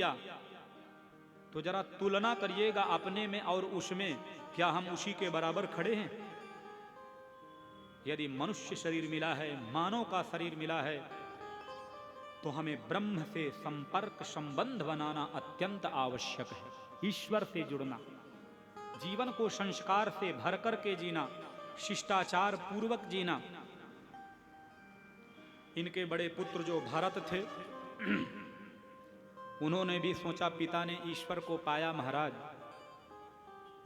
किया तो जरा तुलना करिएगा अपने में और उसमें, क्या हम उसी के बराबर खड़े हैं? यदि मनुष्य शरीर मिला है, मानव का शरीर मिला है, तो हमें ब्रह्म से संपर्क संबंध बनाना अत्यंत आवश्यक है। ईश्वर से जुड़ना, जीवन को संस्कार से भर करके जीना, शिष्टाचार पूर्वक जीना। इनके बड़े पुत्र जो भरत थे उन्होंने भी सोचा, पिता ने ईश्वर को पाया महाराज,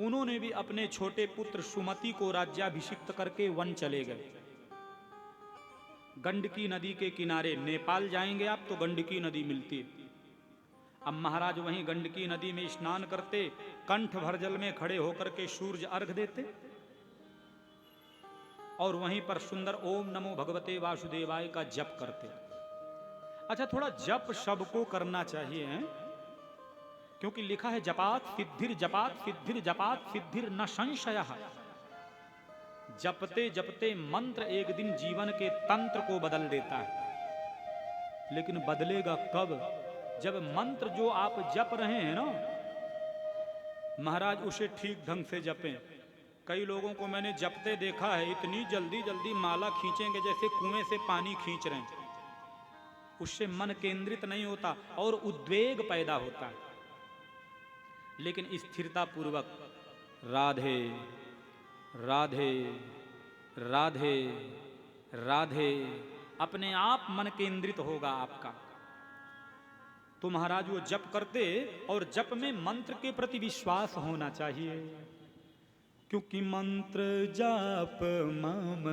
उन्होंने भी अपने छोटे पुत्र सुमति को राज्याभिषिक्त करके वन चले गए। गंडकी नदी के किनारे, नेपाल जाएंगे आप तो गंडकी नदी मिलती है। अब महाराज वहीं गंडकी नदी में स्नान करते, कंठ भर जल में खड़े होकर के सूर्य अर्घ देते और वहीं पर सुंदर ओम नमो भगवते वासुदेवाय का जप करते। अच्छा, थोड़ा जप सबको करना चाहिए हैं? क्योंकि लिखा है जपात सिद्धिर जपात सिद्धिर जपात सिद्धिर न संशय। जपते जपते मंत्र एक दिन जीवन के तंत्र को बदल देता है। लेकिन बदलेगा कब? जब मंत्र जो आप जप रहे हैं ना महाराज, उसे ठीक ढंग से जपें। कई लोगों को मैंने जपते देखा है, इतनी जल्दी जल्दी माला खींचेंगे जैसे कुएं से पानी खींच रहे हैं। उससे मन केंद्रित नहीं होता और उद्वेग पैदा होता है। लेकिन स्थिरता पूर्वक राधे राधे राधे राधे, अपने आप मन केंद्रित होगा आपका। तो महाराज वो जप करते, और जप में मंत्र के प्रति विश्वास होना चाहिए, क्योंकि मंत्र जाप मम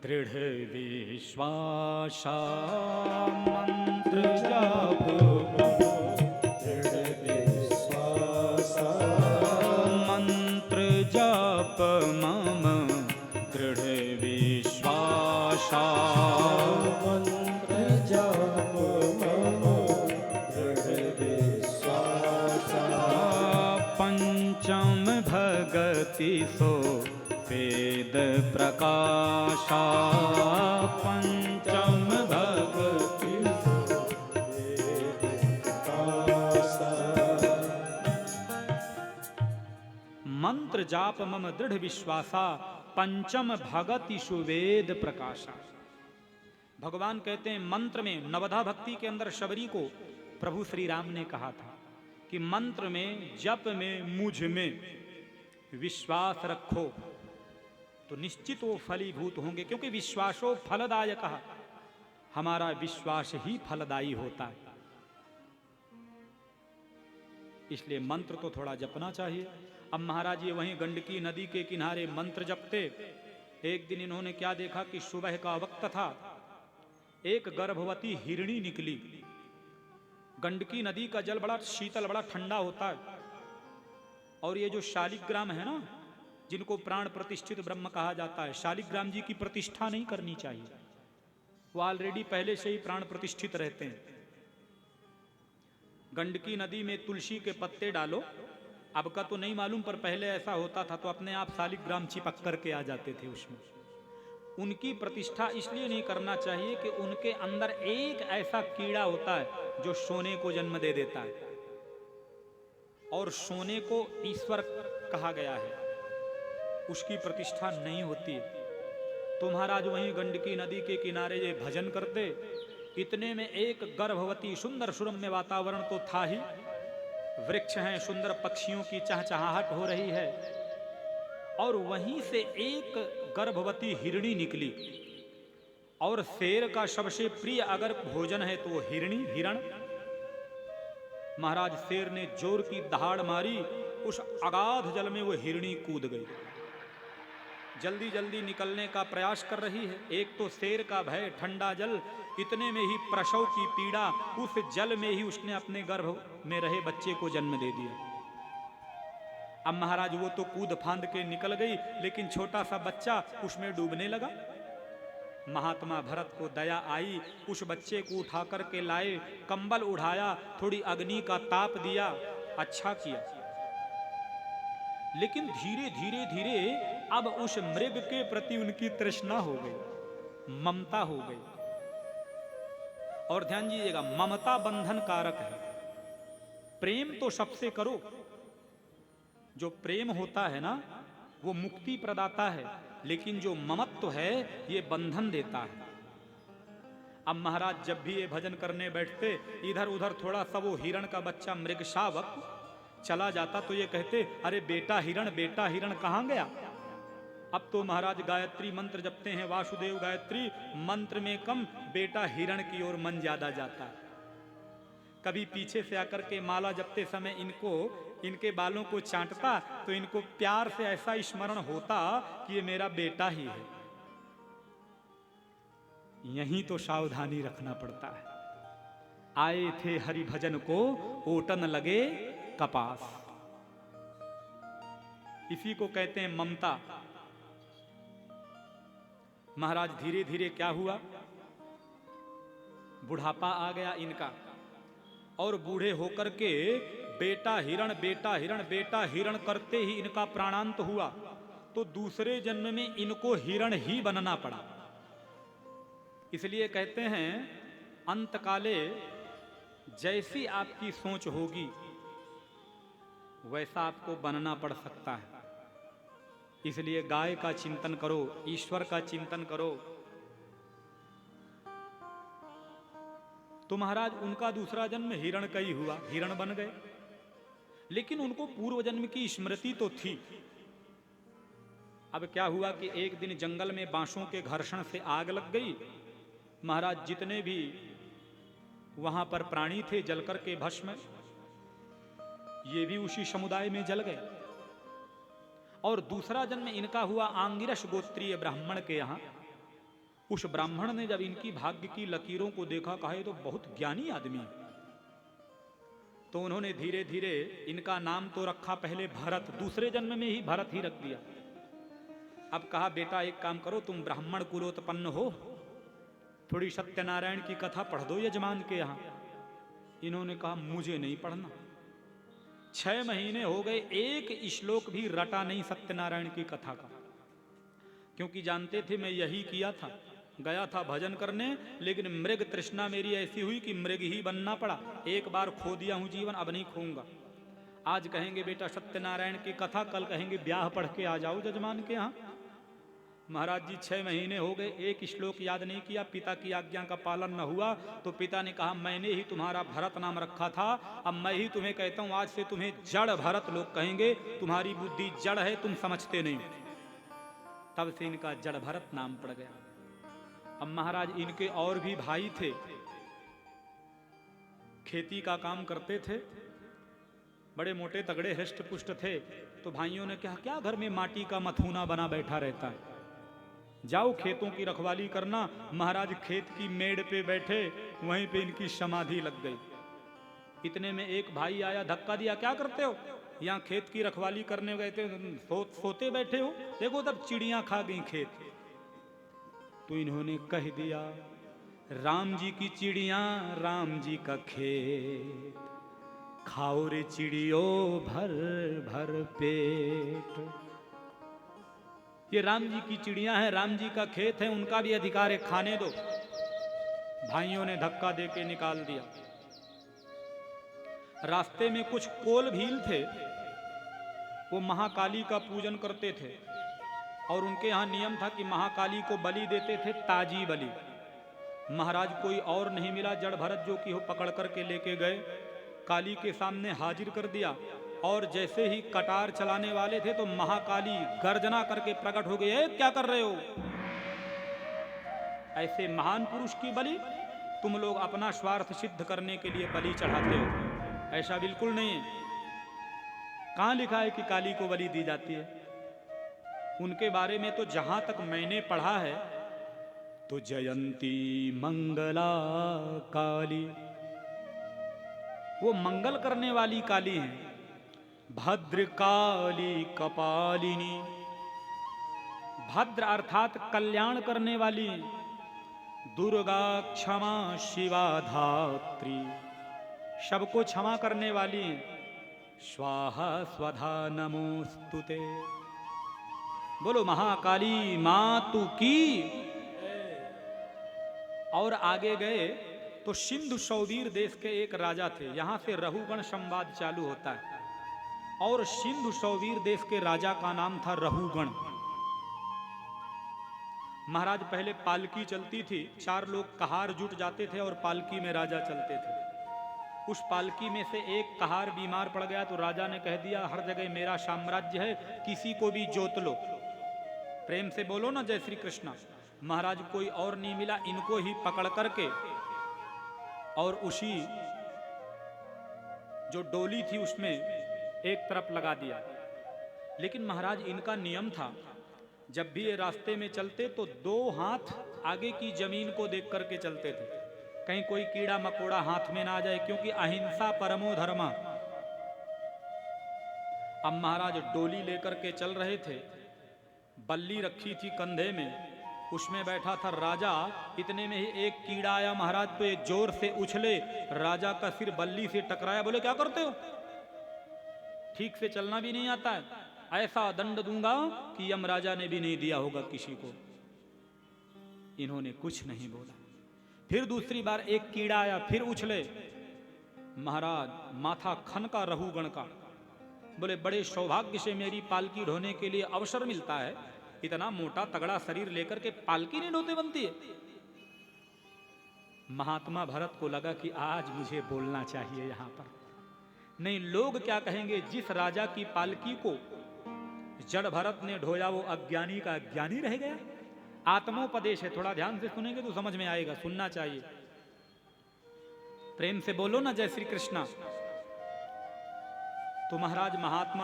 दृढ़ विश्वासा, मंत्र जाप दृढ़ विश्वासा, मंत्र जाप मम दृढ़ विश्वासा, मंत्र जाप मम दृढ़ विश्वासा, पंचम भगति सो वेद प्रकाशा, पंचम भगति सो वेद प्रकाशा, मंत्र जाप मम दृढ़ विश्वासा, पंचम भगति सुवेद प्रकाशा। भगवान कहते हैं मंत्र में, नवधा भक्ति के अंदर शबरी को प्रभु श्री राम ने कहा था कि मंत्र में, जप में, मुझ में विश्वास रखो तो निश्चित वो फलीभूत होंगे, क्योंकि विश्वासो फलदायक, हमारा विश्वास ही फलदायी होता है। इसलिए मंत्र तो थोड़ा जपना चाहिए। अब महाराज ये वहीं गंडकी नदी के किनारे मंत्र जपते। एक दिन इन्होंने क्या देखा कि सुबह का वक्त था, एक गर्भवती हिरणी निकली। गंडकी नदी का जल बड़ा शीतल, बड़ा ठंडा होता है। और ये जो शालिग्राम है ना, जिनको प्राण प्रतिष्ठित ब्रह्म कहा जाता है, शालिग्राम जी की प्रतिष्ठा नहीं करनी चाहिए, वो ऑलरेडी पहले से ही प्राण प्रतिष्ठित रहते हैं। गंडकी नदी में तुलसी के पत्ते डालो, अब का तो नहीं मालूम, पर पहले ऐसा होता था, तो अपने आप शालिग्राम चिपक करके आ जाते थे उसमें। उनकी प्रतिष्ठा इसलिए नहीं करना चाहिए कि उनके अंदर एक ऐसा कीड़ा होता है जो सोने को जन्म दे देता है, और सोने को ईश्वर कहा गया है, उसकी प्रतिष्ठा नहीं होती। तो महाराज वहीं गंडकी नदी के किनारे ये भजन करते। इतने में एक गर्भवती, सुंदर सुरम्य वातावरण तो था ही, वृक्ष हैं, सुंदर पक्षियों की चहचहाहट हो रही है, और वहीं से एक गर्भवती हिरणी निकली। और शेर का सबसे प्रिय अगर भोजन है तो वो हिरणी, हिरण। महाराज शेर ने जोर की दहाड़ मारी, उस अगाध जल में वो हिरणी कूद गई। जल्दी जल्दी निकलने का प्रयास कर रही है। एक तो शेर का भय, ठंडा जल, इतने में ही प्रसव की पीड़ा, उस जल में ही उसने अपने गर्भ में रहे बच्चे को जन्म दे दिया। अब महाराज वो तो कूद फांद के निकल गई, लेकिन छोटा सा बच्चा उसमें डूबने लगा। महात्मा भरत को दया आई, उस बच्चे को उठा करके लाए, कंबल उड़ाया, थोड़ी अग्नि का ताप दिया, अच्छा किया। लेकिन धीरे धीरे धीरे अब उस मृग के प्रति उनकी तृष्णा हो गई, ममता हो गई। और ध्यान दीजिएगा, ममता बंधन कारक है। प्रेम तो सबसे करो। जो प्रेम होता है ना वो मुक्ति प्रदाता है, लेकिन जो ममत्व है ये बंधन देता है। अब महाराज जब भी ये भजन करने बैठते, इधर उधर थोड़ा सा वो हिरण का बच्चा मृगशावक चला जाता तो ये कहते, अरे बेटा हिरण कहाँ गया। अब तो महाराज गायत्री मंत्र जपते हैं, वासुदेव गायत्री मंत्र में कम बेटा हिरण की ओर मन ज्यादा जाता है। कभी पीछे से आकर के माला जपते समय इनके बालों को चाटता तो इनको प्यार से ऐसा स्मरण होता कि ये मेरा बेटा ही है। यहीं तो सावधानी रखना पड़ता है। आए थे हरि भजन को ओटन लगे कपास, इसी को कहते हैं ममता। महाराज धीरे धीरे क्या हुआ, बुढ़ापा आ गया इनका, और बूढ़े होकर के बेटा हिरण करते ही इनका प्राणांत हुआ। तो दूसरे जन्म में इनको हिरण ही बनना पड़ा। इसलिए कहते हैं अंतकाले जैसी आपकी सोच होगी वैसा आपको बनना पड़ सकता है। इसलिए गाय का चिंतन करो, ईश्वर का चिंतन करो। तो महाराज उनका दूसरा जन्म हिरण का ही हुआ, हिरण बन गए। लेकिन उनको पूर्व जन्म की स्मृति तो थी। अब क्या हुआ कि एक दिन जंगल में बांसों के घर्षण से आग लग गई। महाराज जितने भी वहां पर प्राणी थे जलकर के भस्म, ये भी उसी समुदाय में जल गए। और दूसरा जन्म इनका हुआ आंगिरस गोत्रीय ब्राह्मण के यहाँ। उस ब्राह्मण ने जब इनकी भाग्य की लकीरों को देखा, कहा ये तो बहुत ज्ञानी आदमी है। तो उन्होंने धीरे धीरे इनका नाम तो रखा पहले भरत, दूसरे जन्म में ही भरत ही रख दिया। अब कहा बेटा एक काम करो, तुम ब्राह्मण कुलोत्पन्न हो, थोड़ी सत्यनारायण की कथा पढ़ दो यजमान के यहाँ। इन्होंने कहा मुझे नहीं पढ़ना। 6 महीने हो गए, एक श्लोक भी रटा नहीं सत्यनारायण की कथा का, क्योंकि जानते थे मैं यही किया था। गया था भजन करने, लेकिन मृग तृष्णा मेरी ऐसी हुई कि मृग ही बनना पड़ा। एक बार खो दिया हूं जीवन, अब नहीं खोऊंगा। आज कहेंगे बेटा सत्यनारायण की कथा, कल कहेंगे ब्याह पढ़ के आ जाओ जजमान के यहाँ। महाराज जी 6 महीने हो गए, एक श्लोक याद नहीं किया। पिता की आज्ञा का पालन न हुआ तो पिता ने कहा मैंने ही तुम्हारा भरत नाम रखा था, अब मैं ही तुम्हें कहता हूं, आज से तुम्हें जड़ भरत लोग कहेंगे। तुम्हारी बुद्धि जड़ है, तुम समझते नहीं। तब से इनका जड़ भरत नाम पड़ गया। अब महाराज इनके और भी भाई थे, खेती का काम करते थे, बड़े मोटे तगड़े हृष्ट पुष्ट थे। तो भाइयों ने कहा क्या घर में माटी का मथुना बना बैठा रहता है, जाओ खेतों की रखवाली करना। महाराज खेत की मेड़ पे बैठे, वहीं पे इनकी समाधि लग गई। इतने में एक भाई आया, धक्का दिया, क्या करते हो? यहाँ खेत की रखवाली करने गए थे, सोते बैठे हो, देखो तब चिड़ियां खा गई खेत। तो इन्होंने कह दिया राम जी की चिड़ियां राम जी का खेत, खाओ रे चिड़ियों भर भर पेट। ये राम जी की चिड़ियां हैं, राम जी का खेत है, उनका भी अधिकार है, खाने दो। भाइयों ने धक्का देके निकाल दिया। रास्ते में कुछ कोल भील थे, वो महाकाली का पूजन करते थे, और उनके यहाँ नियम था कि महाकाली को बलि देते थे, ताजी बलि। महाराज कोई और नहीं मिला, जड़ भरत जो कि हो पकड़ करके लेके गए, काली के सामने हाजिर कर दिया। और जैसे ही कटार चलाने वाले थे तो महाकाली गर्जना करके प्रकट हो गई, क्या कर रहे हो? ऐसे महान पुरुष की बलि तुम लोग अपना स्वार्थ सिद्ध करने के लिए बलि चढ़ाते हो, ऐसा बिल्कुल नहीं है। कहां लिखा है कि काली को बलि दी जाती है? उनके बारे में तो जहां तक मैंने पढ़ा है तो जयंती मंगला काली, वो मंगल करने वाली काली हैं। भद्रकाली कपालिनी, भद्र अर्थात कल्याण करने वाली। दुर्गा क्षमा शिवा धात्री, सबको क्षमा करने वाली। स्वाहा स्वधा नमोस्तुते, बोलो महाकाली मातु की। और आगे गए तो सिंधु शौवीर देश के एक राजा थे, यहां से रहुगण संवाद चालू होता है। और सिंधु शौवीर देश के राजा का नाम था रहुगण। महाराज पहले पालकी चलती थी, 4 लोग कहार जुट जाते थे और पालकी में राजा चलते थे। उस पालकी में से एक कहार बीमार पड़ गया तो राजा ने कह दिया हर जगह मेरा साम्राज्य है, किसी को भी जोत लो। प्रेम से बोलो ना जय श्री कृष्णा। महाराज कोई और नहीं मिला, इनको ही पकड़ करके और उसी जो डोली थी उसमें एक तरफ लगा दिया। लेकिन महाराज इनका नियम था, जब भी ये रास्ते में चलते तो 2 हाथ आगे की जमीन को देख करके चलते थे, कहीं कोई कीड़ा मकोड़ा हाथ में ना आ जाए, क्योंकि अहिंसा परमो धर्मा। अब महाराज डोली लेकर के चल रहे थे, बल्ली रखी थी कंधे में, उसमें बैठा था राजा। इतने में ही एक कीड़ा आया महाराज पे, जोर से उछले, राजा का सिर बल्ली से टकराया। बोले क्या करते हो, ठीक से चलना भी नहीं आता है, ऐसा दंड दूंगा कि यमराजा ने भी नहीं दिया होगा किसी को। इन्होंने कुछ नहीं बोला। फिर दूसरी बार एक कीड़ा आया, फिर उछले, महाराज माथा खनका रहुगण का। बोले बड़े सौभाग्य से मेरी पालकी ढोने के लिए अवसर मिलता है, इतना मोटा तगड़ा शरीर लेकर के पालकी नहीं ढोते बनती है। महात्मा भरत को लगा कि आज मुझे बोलना चाहिए यहां पर, नहीं लोग क्या कहेंगे। जिस राजा की पालकी को जड़ भरत ने ढोया वो अज्ञानी का अज्ञानी रह गया। आत्मोपदेश है, थोड़ा ध्यान से सुनेंगे तो समझ में आएगा, सुनना चाहिए। प्रेम से बोलो ना जय श्री कृष्णा। तो महाराज महात्मा